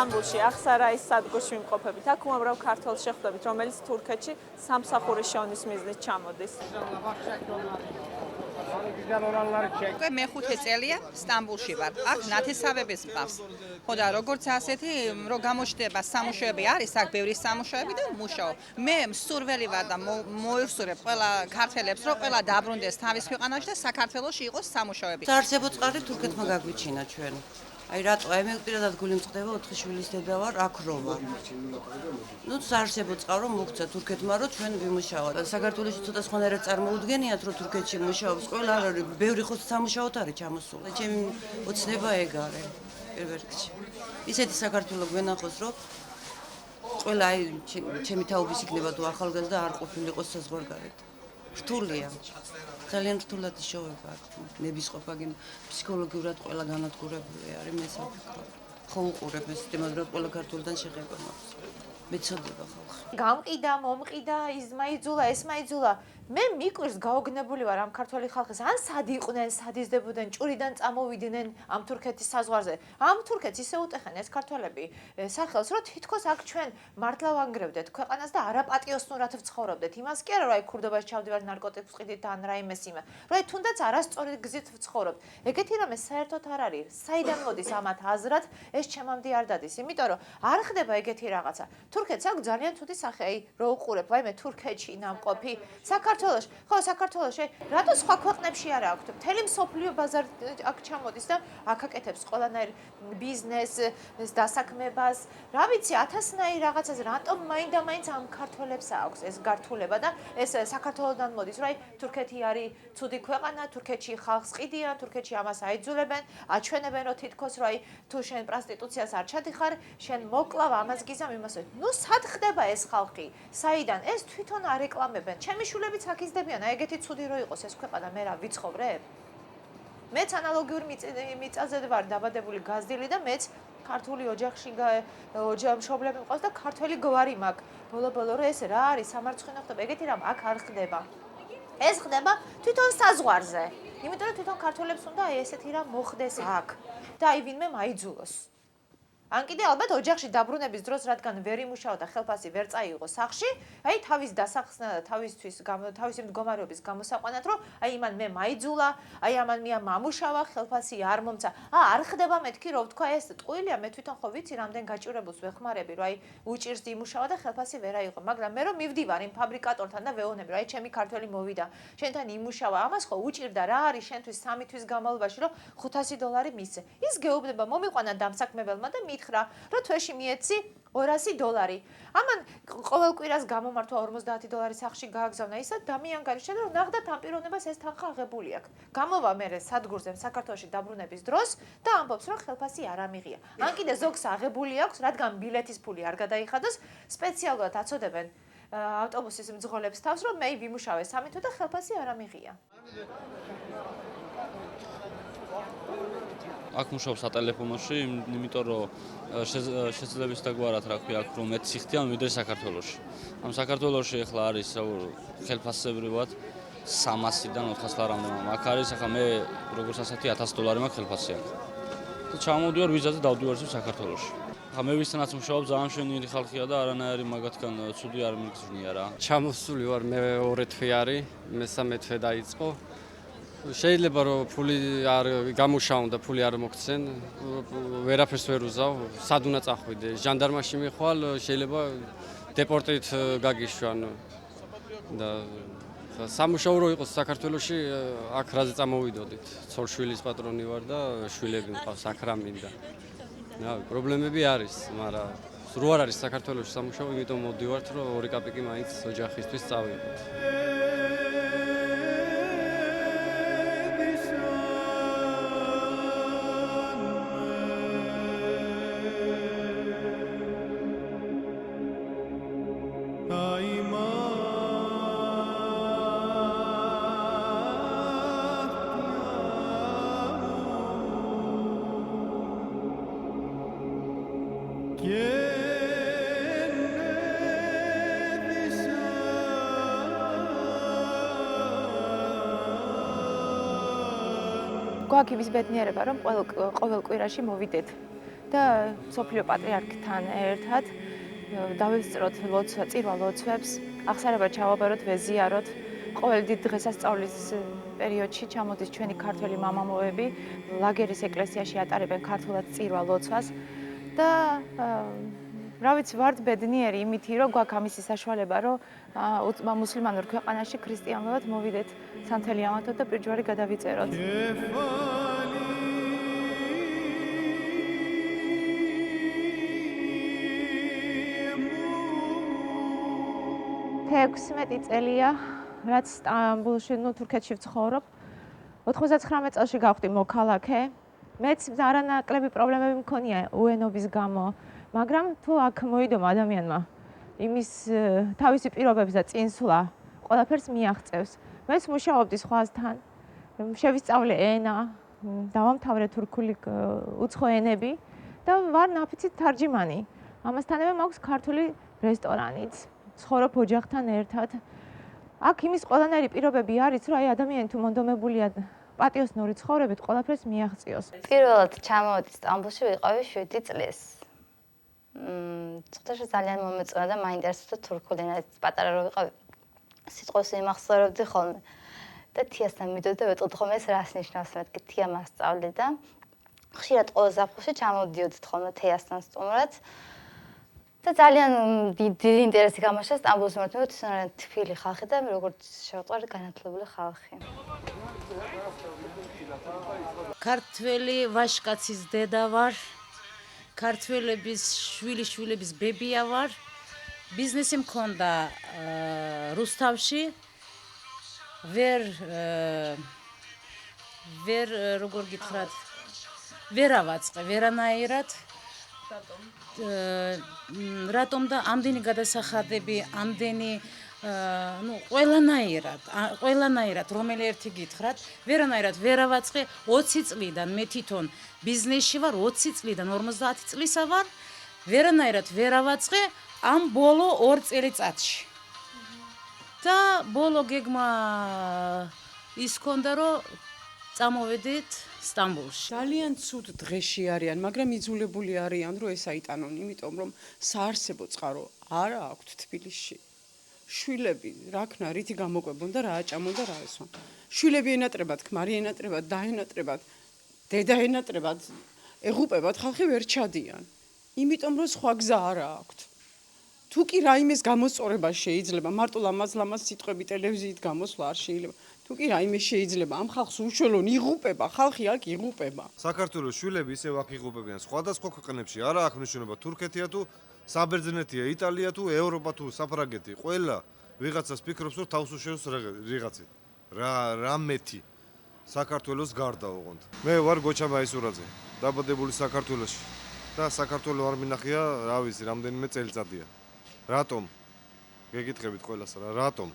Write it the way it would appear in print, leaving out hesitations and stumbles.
სტამბოლში ახსარაის სადგურში ვიმყოფებით. აქ უამრავ ქართველს შეხვდებით, რომელიც თურქეთში სამსახურის შოვნის მიზნით ჩამოდის. უკვე მეხუთე წელია სტამბოლში ვარ. აქ ნათესავების მყავს. ხო და როგორც ასეთი, რომ გამოჩნდება სამუშაოები არის, აქ ბევრი სამუშაოები და მუშაობ. მე მსურველი ვარ და მოიხსურებ ყველა ქართველებს, რომ ყველა დაბრუნდეს თავის ქვეყანაში და საქართველოში იყოს სამუშაოები. საარსებო წყარი თურქეთმა გაგვიჩინა ჩვენ. აი რატო? აი მე პირადად გული მწყდება 4 შვილის დედა ვარ, აქ რო ვარ. ნუ საარსებო წყარო მოგცა თურქეთმა, რომ ჩვენ ვიმუშაოთ. საქართველოში ცოტა სხვანაირად წარმოუდგენიათ, რომ თურქეთში მუშაობს ყველა არ არის, ბევრი ხო სამუშაოდ არის ჩამოსული. ჩემი ოცნება ეგ არის პირველ რიგში. ისეთი საქართველო გვენახოს, რომ ყველა აი ჩემი თაობის იქნება თუ ახალგაზრდა არ ყოფილიყო საზღვარგარეთ. რთულია. ძალიან რთულად შოვება. ნებისყოფა ფსიქოლოგიურად ყველა განადგურებული არის, მე საფიქრობ. ხო უყურებ ეს თემად ყველა ქართულიდან შეხება მაქვს. მეცოდება ხალხი. გამყიდა, მომყიდა, ისმაიძულა, ესმაიძულა. მე მიკვირს გაოგნებული ვარ ამ ქართველი ხალხის. ან სად იყვნენ, სად იზრდებოდნენ, ჭურიდან წამოვიდნენ ამ თურქეთის საზღვარზე. ამ თურქეთს ისე უტეხენ ეს ქართველები სახელს, რომ თითქოს აქ ჩვენ მართლა ვანგრევდეთ ქვეყანას და არაპატიოსნურად ვცხოვრობდეთ. იმას კი არა, რომ აი ქურდობაში ჩავდივართ ნარკოტიკს ვყიდით და ან რაიმეს იმა. რომ აი თუნდაც არასწორი გზით ვცხოვრობთ. ეგეთი რამე საერთოდ არ არის. საიდან მოდის ამათ აზრად, ეს ჩემამდე არ დადის. იმიტომ რომ არ ხდება ეგეთი რაღაცა. თურქეთს აქვს ძალიან ცუდი სახე, აი რო უყურებ, ვაიმე თურქეთში ნამყოფი. საქართველოში, ხო, საქართველოში, რატო სხვა ქვეყნებში არ აქვს? მთელი მსოფლიო ბაზარი აქ ჩამოდის და აქ აკეთებს ყველანაირ ბიზნესს, დასაქმებას. რა ვიცი, ათასნაირ რაღაცას, რატომ მაინდა-მაინც ამ ქართველებს აქვს ეს გართულება და ეს საქართველოსდან მოდის, რომ აი თურქეთი არის ცუდი ქვეყანა, თურქეთში ხალხს ყიდიან, თურქეთში ამას აიძულებენ, აჩვენებენ, რომ თითქოს რომ აი თუ შენ პროსტიტუციას არ ჩადიხარ, შენ მოკლავ ამას გიზამ იმას. ნუ სად ხდება ეს ხალხი? საიდან? ეს თვითონ არეკლამებენ. ჩემი შვილებიც აქ იზრდებიან, აი ეგეთი ცუდი რო იყოს ეს ქვეყანა, მე რა ვიცხოვრებ? მეც ანალოგიური მიწაზე ვარ დაბადებული გაზრდილი და მეც ქართული ოჯახში მშობლები მყავს და ქართველი გვარი მაქვს. ბოლო-ბოლო რომ ეს რა არის სამარცხვინო ხდება, ეგეთი რამ აქ არ ხდება. ეს ხდება თვითონ საზღვარზე. იმიტომ რომ თვითონ ქართველებს უნდა ესეთი რამ მოხდეს აქ და აი ვინმე მაიძულოს. ან კიდე ალბათ ოჯახში დაბრუნების დროს, რადგან ვერ იმუშაო და ხელფასი ვერ წაიღო სახლში, აი თავის დასახსნა და თავისი მდგომარეობის გამოსაყვანად, რომ აი იმან მე მაიძულა, აი ამან მე მამუშავა, ხელფასი არ მომცა. არ ხდება მეთქი, რომ ვთქვა ეს ტყუილია, მე თვითონ ხო ვიცი, რამდენ გაჭირებულს ვეხმარები, რომ აი უჭირს იმუშავა და ხელფასი ვერ აიღო, მაგრამ მე რომ მივდივარ იმ ფაბრიკატორთან და ვეუბნები, რომ აი ჩემი ქართველი მოვიდა, შენთან იმუშავა, ამას ხო უჭირდა, რა არის შენთვის 3 თვის განმავლობაში, რომ $500 მისცე. ის გეუბნება, მომიყვანა დამსაქმებელმა და მითხრა, რომ თვეში მიეცი $200. ამან ყოველ კვირას გამომართვა $50 სახლში გააგზავნა, ისა დამიანგარიშა, რომ ნახდათ ამ პიროვნებას ეს თანხა აღებული აქვს. გამოვა მე სადგურზე საქართველოში დაბრუნების დროს და ამბობს, რომ ხელფასი არ ამიღია. ან კიდე ზოგს აღებული აქვს, რადგან ბილეთის ფული არ გადაიხადოს, სპეციალურად აწოდებენ ავტობუსის მძღოლებს თავს, რომ მე ვიმუშავე 3 თვე და ხელფასი არ ამიღია. აქ მუშაობ სატელეფონოში, იმიტომ რომ შეძლებს დაგვარათ, რა ქვია, აქ რომ მეც სიხდიან მივიდე საქართველოში. ამ საქართველოში ახლა არის ხელფასებრივად 300-დან 400 რამდენიმე. აქ არის ახლა მე როგორც ასეთი $1000 მაქვს ხელფასი აქ. და ჩამოვდივარ ვიზაზე დავდივარ საქართველოში. ახლა მე ვისთანაც მუშაობ, ძალიან მშვენიერი ხალხია და არანაირი მაგათგან ცუდი არ მიგზნია რა. ჩამოსული ვარ, მე 2 თვე არის, მესამე თვე დაიწყო. შეიძლება რომ ფული არ გამუშავონ და ფული არ მოგცენ, ვერაფერს ვერ უზავ, სად უნდა წახვიდე, ჟანდარმაში მიხვალ, შეიძლება დეპორტით გაგიშვან და სამუშაო რო იყოს საქართველოში, აქ რაზე წამოვიდოდით. ცოლშვილის პატრონი ვარ და შვილები მყავს, აქ რა მინდა. პრობლემები არის, მაგრამ რო არ არის საქართველოში სამუშაო, იმიტომ მოვდივართ, რომ 2 კაპიკი მაინც ოჯახისთვის წავიღოთ. გვაქვს იმის ბედნიერება, რომ ყოველ კვირაში მოვიდეთ და სოფლიო პატრიარქთან ერთად დავესწროთ წირვა ლოცვებს, აღსარებად ჩავაბაროთ, ვეზიაროთ. ყოველ დიდ დღესასწაულის პერიოდში ჩამოდის ჩვენი ქართველი მამამოები, ლაგერის ეკლესიაში ატარებენ ქართულად წირვა ლოცვას და რა ვიცი, ვართ ბედნიერი იმითი, რომ გვაქვს ამისი საშუალება, რომ მუსლიმანურ ქვეყანაში ქრისტიანულად მოვიდეთ სანთელი ამათოდ და პირჯვარი გადავიწეროთ. Te-16 წელია, რაც სტამბულში, თურქეთში ვცხოვრობ. 99 წელში გავხდი მოქალაქე. მეც არანაკლები პრობლემები მქონია უენობის გამო, მაგრამ თუ აქ მოიდომა ადამიანმა იმის თავისი პირობების და წინსვლა ყველაფერს მიაღწევს. მეც მუშაობდი სხვასთან, შევისწავლე ენა, დავამთავრე თურქული უცხო ენები და ვარ ნაფიცი თარჯიმანი. ამასთანავე მაქვს ქართული რესტორანიც. ცხოვრობ ოჯახთან ერთად. აქ იმის ყველანაირი პირობები არის, რომ აი ადამიანი თუ მონდომებულია პატიოსნური ცხოვრებით, ყველაფერს მიაღწიოს. პირველად ჩამოვედი სტამბულში, ვიყავი 7 წლის. ცოტაში ძალიან მომეწონა და მაინტერესებდა თურქული ენა, პატარა რო ვიყავი. სიტყვებს იმახსოვრებდი ხოლმე. და თიასთან მიდოდი და ვეტყოდი ხოლმე ეს რას ნიშნავს, მეთქი თია მასწავლე და ხშირად ყოველ ზაფხულში ჩამოვდიოდით ხოლმე თიასთან სტუმრად. და ძალიან დიდი ინტერესი გამაშა სტამბულის მიმართ, თბილი ხალხი და როგორც შევყვარი განათლებული ხალხი. ქართველი ვაჟკაცის დედა ვარ. ქართველების შვილიშვილების ბებია ვარ. ბიზნესი მქონდა რუსთავში. ვერ როგორ გითხრათ, ვერავაწყე, ვერანაირად. რატომ და ამდენი გადასახადები, ამდენი ყველანაირად რომელი ერთი გითხრათ, ვერანაირად ვერავაწყე 20 წლიდან მე თვითონ ბიზნესში ვარ, 20 წლიდან 50 წლისა ვარ, ვერანაირად ვერავაწყე ამ ბოლო 2 წელიწადში. და ბოლო გეგმა ის ქონდა, რომ წამოვედით სტამბულში. ძალიან ცუდ დღეში არიან, მაგრამ იძულებული არიან, რომ ეს აიტანონ, იმიტომ რომ საარსებო წყარო არა აქვთ თბილისში. შვილები, რა ქნა, რითი გამოკვებონ და რა აჭამონ და რა ესვან. შვილები ენატრებათ, ქმარი ენატრებათ, დაენატრებათ, დედა ენატრებათ, ეღუპებათ, ხალხი ვერ ჩადიან. იმიტომ რომ სხვა გზა არა აქვთ. თუ კი რაიმეს გამოსწორება შეიძლება, მარტო ლამაზ სიტყვები ტელევიზიით გამოსვლა არ შეიძლება. თუ კი რაიმე შეიძლება, ამ ხალხს უშველონ იღუპება, ხალხი აქ იღუპება. საქართველოს შვილები ისევ აქ იღუპებიან სხვადასხვა ქვეყნებში, არა აქვს მნიშვნელობა თურქეთია თუ საბერძნეთია, იტალია თუ ევროპა თუ საფრანგეთი. ყველა ვიღაცას ფიქრობს, რომ თავს უშევს ვიღაცი. რა მეტი საქართველოს გარდა ოღონდ. მე ვარ გოჩა მაისურაძე, დაბადებული საქართველოში და საქართველო არ მინახია, რა ვიცი, რამდენიმე წელიწადია. რატომ? გეკითხებით ყველას რა, რატომ?